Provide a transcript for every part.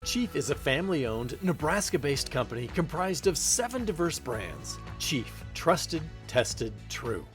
Chief is a family-owned, Nebraska-based company comprised of 7 diverse brands. Chief, trusted, tested, true.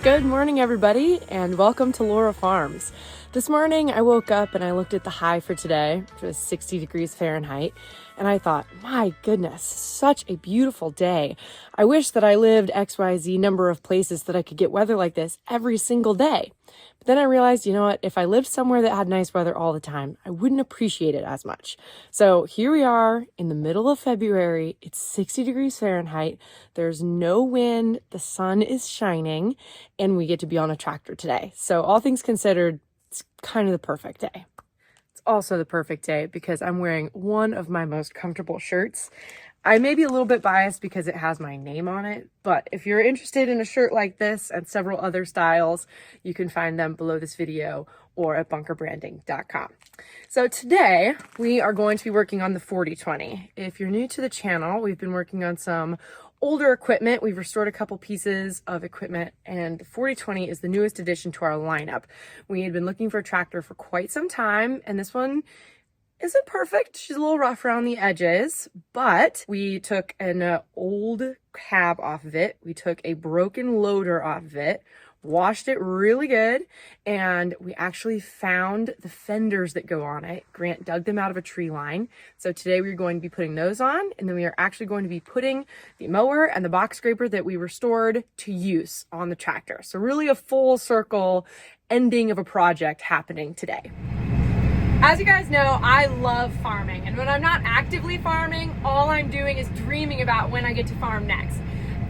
Good morning, everybody, and welcome to Aurora Farms. This morning, I woke up and I looked at the high for today, which was 60 degrees Fahrenheit, and I thought, my goodness, such a beautiful day. I wish that I lived XYZ number of places that I could get weather like this every single day. But then I realized, you know what, if I lived somewhere that had nice weather all the time, I wouldn't appreciate it as much. So here we are in the middle of February. It's 60 degrees Fahrenheit. There's no wind. The sun is shining, and we get to be on a tractor today. So all things considered, it's kind of the perfect day. It's also the perfect day because I'm wearing one of my most comfortable shirts. I may be a little bit biased because it has my name on it, but if you're interested in a shirt like this and several other styles, you can find them below this video or at bunkerbranding.com. So today we are going to be working on the 4020. If you're new to the channel, we've been working on some older equipment. We've restored a couple pieces of equipment, and the 4020 is the newest addition to our lineup. We had been looking for a tractor for quite some time, and this one isn't perfect. She's a little rough around the edges, but we took an old cab off of it. We took a broken loader off of it, washed it really good, and we actually found the fenders that go on it. Grant dug them out of a tree line. So today we're going to be putting those on, and then we are actually going to be putting the mower and the box scraper that we restored to use on the tractor. So really a full circle ending of a project happening today. As you guys know, I love farming, and when I'm not actively farming, all I'm doing is dreaming about when I get to farm next.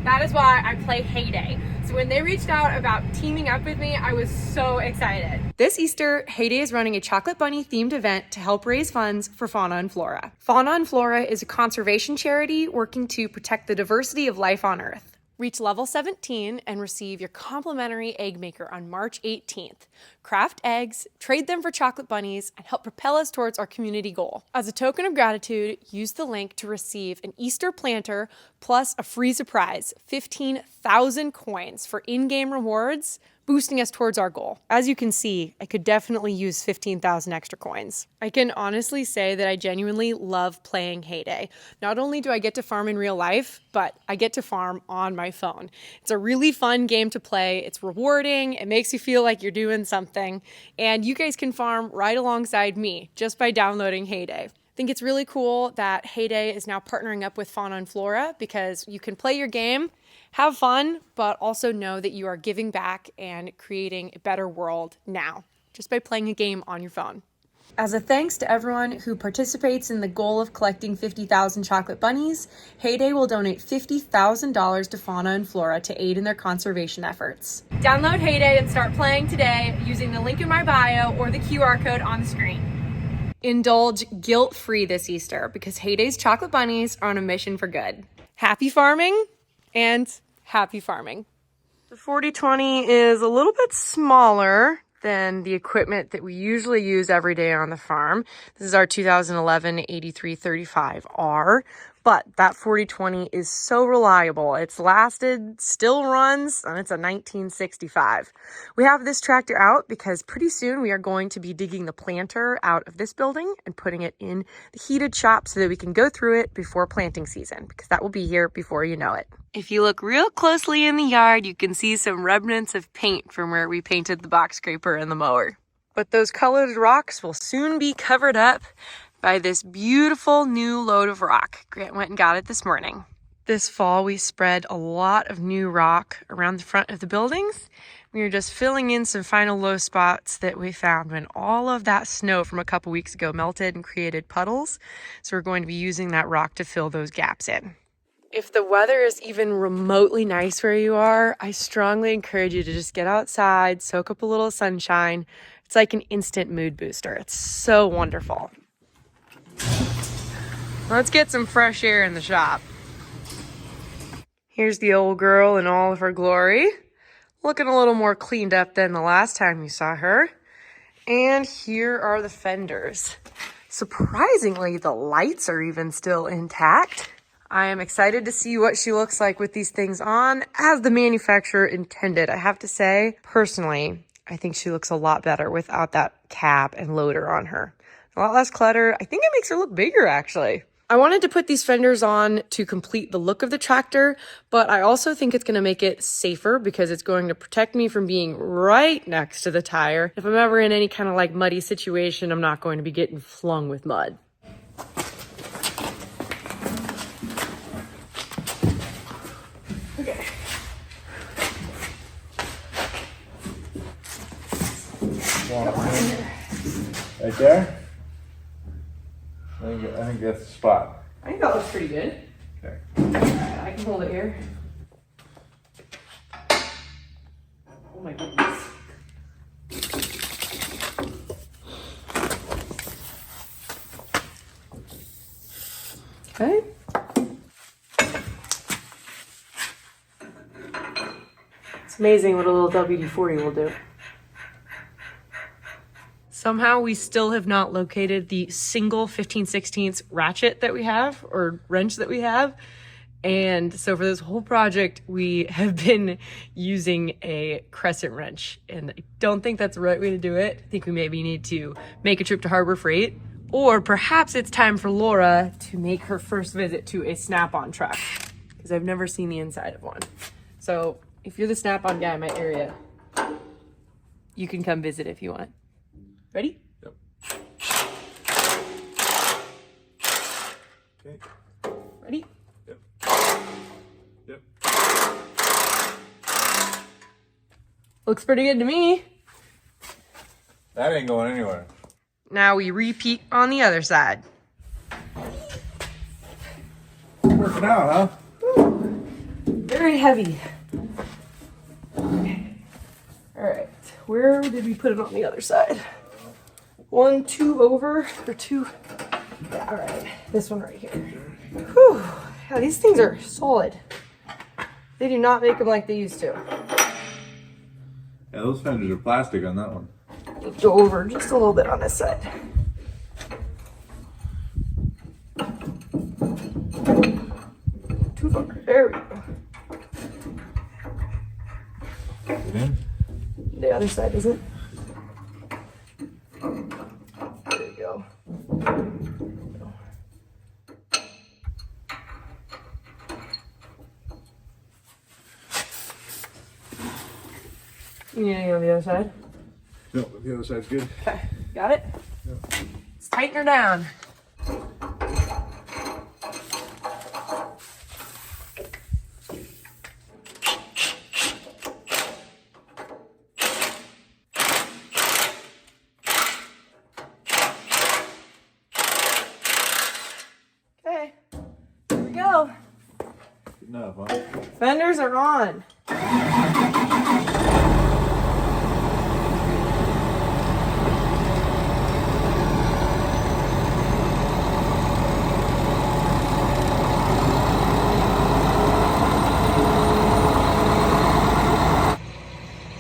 That is why I play Hay Day. So when they reached out about teaming up with me, I was so excited. This Easter, Hay Day is running a chocolate bunny themed event to help raise funds for fauna and flora. Fauna and Flora is a conservation charity working to protect the diversity of life on Earth. Reach level 17 and receive your complimentary egg maker on March 18th. Craft eggs, trade them for chocolate bunnies, and help propel us towards our community goal. As a token of gratitude, use the link to receive an Easter planter plus a free surprise, 15,000 coins for in-game rewards, boosting us towards our goal. As you can see, I could definitely use 15,000 extra coins. I can honestly say that I genuinely love playing Hay Day. Not only do I get to farm in real life, but I get to farm on my phone. It's a really fun game to play. It's rewarding. It makes you feel like you're doing something. And you guys can farm right alongside me just by downloading Hay Day. I think it's really cool that Hay Day is now partnering up with Fauna and Flora because you can play your game, have fun, but also know that you are giving back and creating a better world now, just by playing a game on your phone. As a thanks to everyone who participates in the goal of collecting 50,000 chocolate bunnies, Hay Day will donate $50,000 to Fauna and Flora to aid in their conservation efforts. Download Hay Day and start playing today using the link in my bio or the QR code on the screen. Indulge guilt-free this Easter because Hay Day's chocolate bunnies are on a mission for good. Happy farming and happy farming. The 4020 is a little bit smaller than the equipment that we usually use every day on the farm. This is our 2011 8335R, but that 4020 is so reliable. It's lasted, still runs, and it's a 1965. We have this tractor out because pretty soon we are going to be digging the planter out of this building and putting it in the heated shop so that we can go through it before planting season, because that will be here before you know it. If you look real closely in the yard, you can see some remnants of paint from where we painted the box scraper and the mower. But those colored rocks will soon be covered up by this beautiful new load of rock. Grant went and got it this morning. This fall, we spread a lot of new rock around the front of the buildings. We were just filling in some final low spots that we found when all of that snow from a couple weeks ago melted and created puddles. So we're going to be using that rock to fill those gaps in. If the weather is even remotely nice where you are, I strongly encourage you to just get outside, soak up a little sunshine. It's like an instant mood booster. It's so wonderful. Let's get some fresh air in the shop. Here's the old girl in all of her glory. Looking a little more cleaned up than the last time you saw her. And here are the fenders. Surprisingly, the lights are even still intact. I am excited to see what she looks like with these things on as the manufacturer intended. I have to say, personally, I think she looks a lot better without that cap and loader on her. A lot less clutter. I think it makes her look bigger, actually. I wanted to put these fenders on to complete the look of the tractor, but I also think it's going to make it safer because it's going to protect me from being right next to the tire. If I'm ever in any kind of like muddy situation, I'm not going to be getting flung with mud. Okay. Right there? I think that's the spot. I think that looks pretty good. Okay. Alright, I can hold it here. Oh my goodness. Okay. It's amazing what a little WD-40 will do. Somehow we still have not located the single 15/16 ratchet that we have, or wrench that we have. And so for this whole project, we have been using a crescent wrench. And I don't think that's the right way to do it. I think we maybe need to make a trip to Harbor Freight. Or perhaps it's time for Laura to make her first visit to a Snap-on truck, because I've never seen the inside of one. So if you're the Snap-on guy in my area, you can come visit if you want. Ready? Yep. Okay. Ready? Yep. Yep. Looks pretty good to me. That ain't going anywhere. Now we repeat on the other side. Working out, huh? Very heavy. Okay. All right, where did we put it on the other side? 1, 2 over, or 2? Yeah, all right, this one right here. Whew, yeah, these things are solid. They do not make them like they used to. Yeah, those fenders are plastic on that one. Go over just a little bit on this side. Too far, there we go. Get in. The other side isn't. There you go. You need anything on the other side? No, the other side's good. Okay, got it? Yep. Let's tighten her down. Okay, here we go. Good enough, huh? Fenders are on.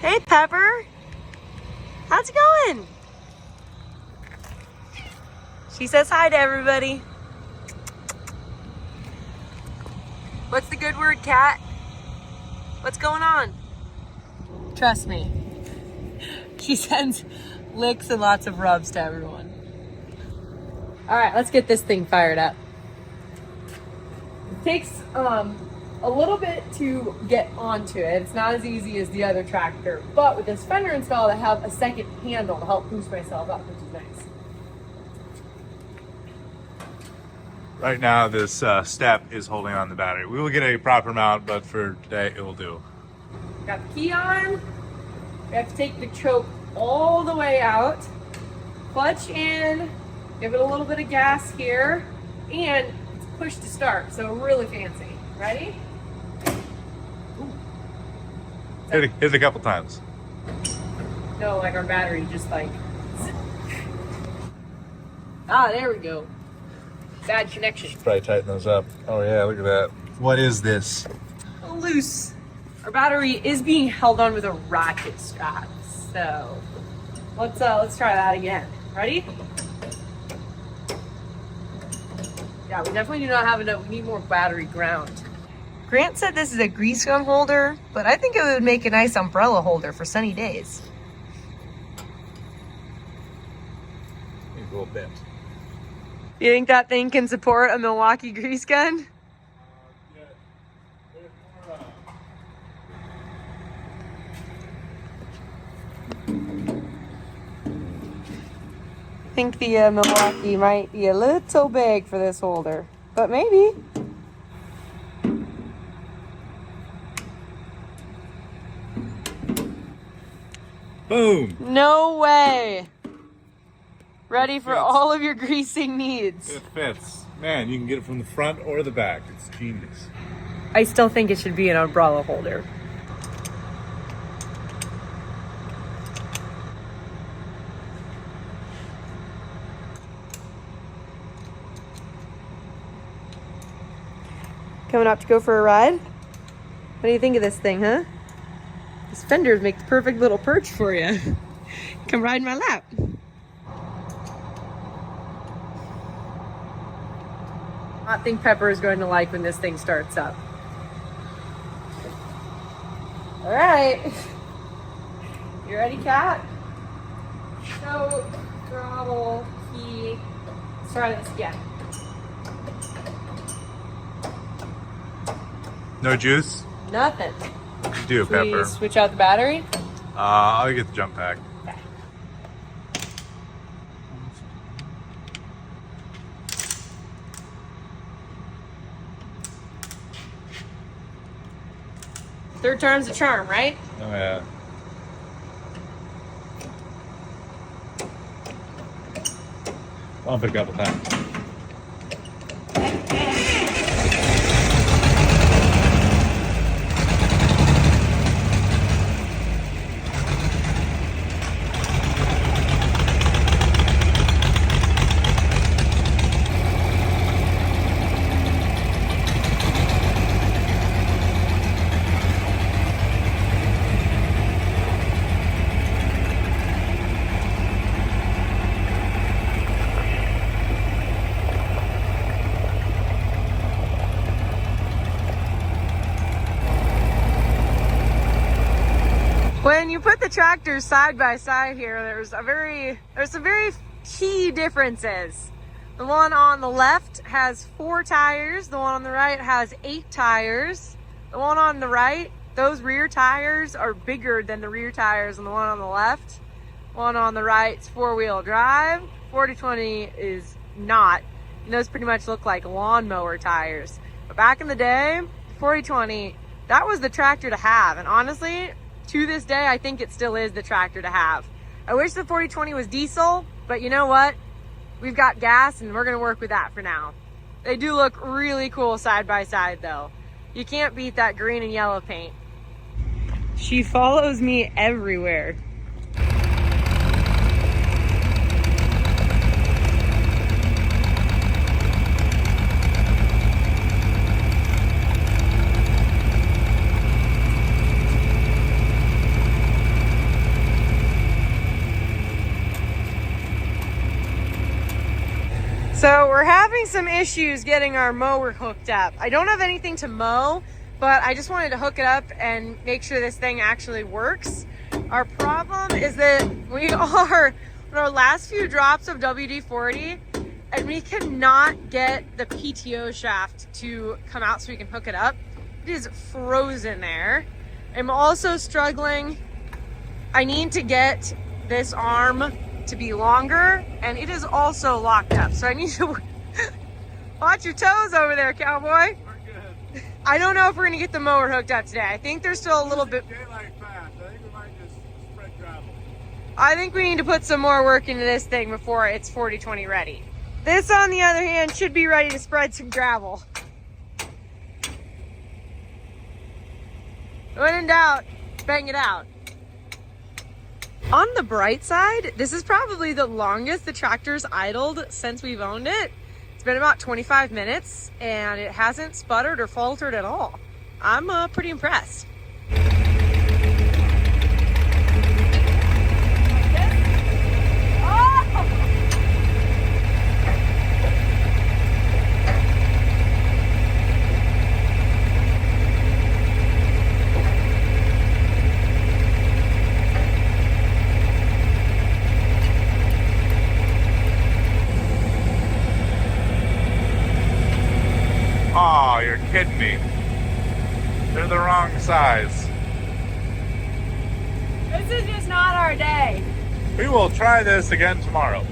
Hey, Pepper. How's it going? She says hi to everybody. What's the good word, cat? What's going on? Trust me. She sends licks and lots of rubs to everyone. All right, let's get this thing fired up. It takes a little bit to get onto it. It's not as easy as the other tractor, but with this fender installed, I have a second handle to help boost myself up, which is nice. Right now, this step is holding on the battery. We will get a proper mount, but for today, it will do. Got the key on. We have to take the choke all the way out. Clutch in. Give it a little bit of gas here. And it's push to start, so really fancy. Ready? Hit it a couple times. No, like our battery just like... Ah, there we go. Bad connection. Probably tighten those up. Oh yeah, look at that. What is this? Loose. Our battery is being held on with a ratchet strap. So let's try that again. Ready? Yeah, we definitely do not have enough. We need more battery ground. Grant said this is a grease gun holder, but I think it would make a nice umbrella holder for sunny days. Needs a little bent. You think that thing can support a Milwaukee grease gun? Yeah. There's more, I think the Milwaukee might be a little big for this holder, but maybe. Boom! No way. Ready for Fits. all of your greasing needs. It fits. Man, you can get it from the front or the back. It's genius. I still think it should be an umbrella holder. Coming up to go for a ride? What do you think of this thing, huh? These fenders make the perfect little perch for you. Come ride in my lap. I think Pepper is going to like when this thing starts up. All right. You ready, Cat? So, throttle, key. Let's try this again. No juice? Nothing. You do, Should we Pepper. switch out the battery? I'll get the jump pack. Third time's a charm, right? Oh yeah. I'll pick up a time. When you put the tractors side by side here, there's some very key differences. The one on the left has 4 tires. The one on the right has 8 tires. The one on the right, those rear tires are bigger than the rear tires on the one on the left. One on the right's 4-wheel drive. 4020 is not. And those pretty much look like lawnmower tires. But back in the day, 4020, that was the tractor to have. And honestly, to this day, I think it still is the tractor to have. I wish the 4020 was diesel, but you know what? We've got gas and we're gonna work with that for now. They do look really cool side by side though. You can't beat that green and yellow paint. She follows me everywhere. So we're having some issues getting our mower hooked up. I don't have anything to mow, but I just wanted to hook it up and make sure this thing actually works. Our problem is that we are in our last few drops of WD-40 and we cannot get the PTO shaft to come out so we can hook it up. It is frozen there. I'm also struggling. I need to get this arm to be longer, and it is also locked up. So I need to watch your toes over there, cowboy. We're good. I don't know if we're gonna get the mower hooked up today. I think there's still a little bit. Daylight fast. I think we might just spread gravel. I think we need to put some more work into this thing before it's 4020 ready. This, on the other hand, should be ready to spread some gravel. When in doubt, bang it out. On the bright side, this is probably the longest the tractor's idled since we've owned it. It's It's been about 25 minutes and it hasn't sputtered or faltered at all. I'm pretty impressed. Oh, you're kidding me. They're the wrong size. This is just not our day. We will try this again tomorrow.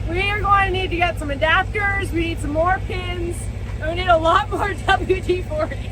We are going to need to get some adapters, we need some more pins, and we need a lot more WD-40.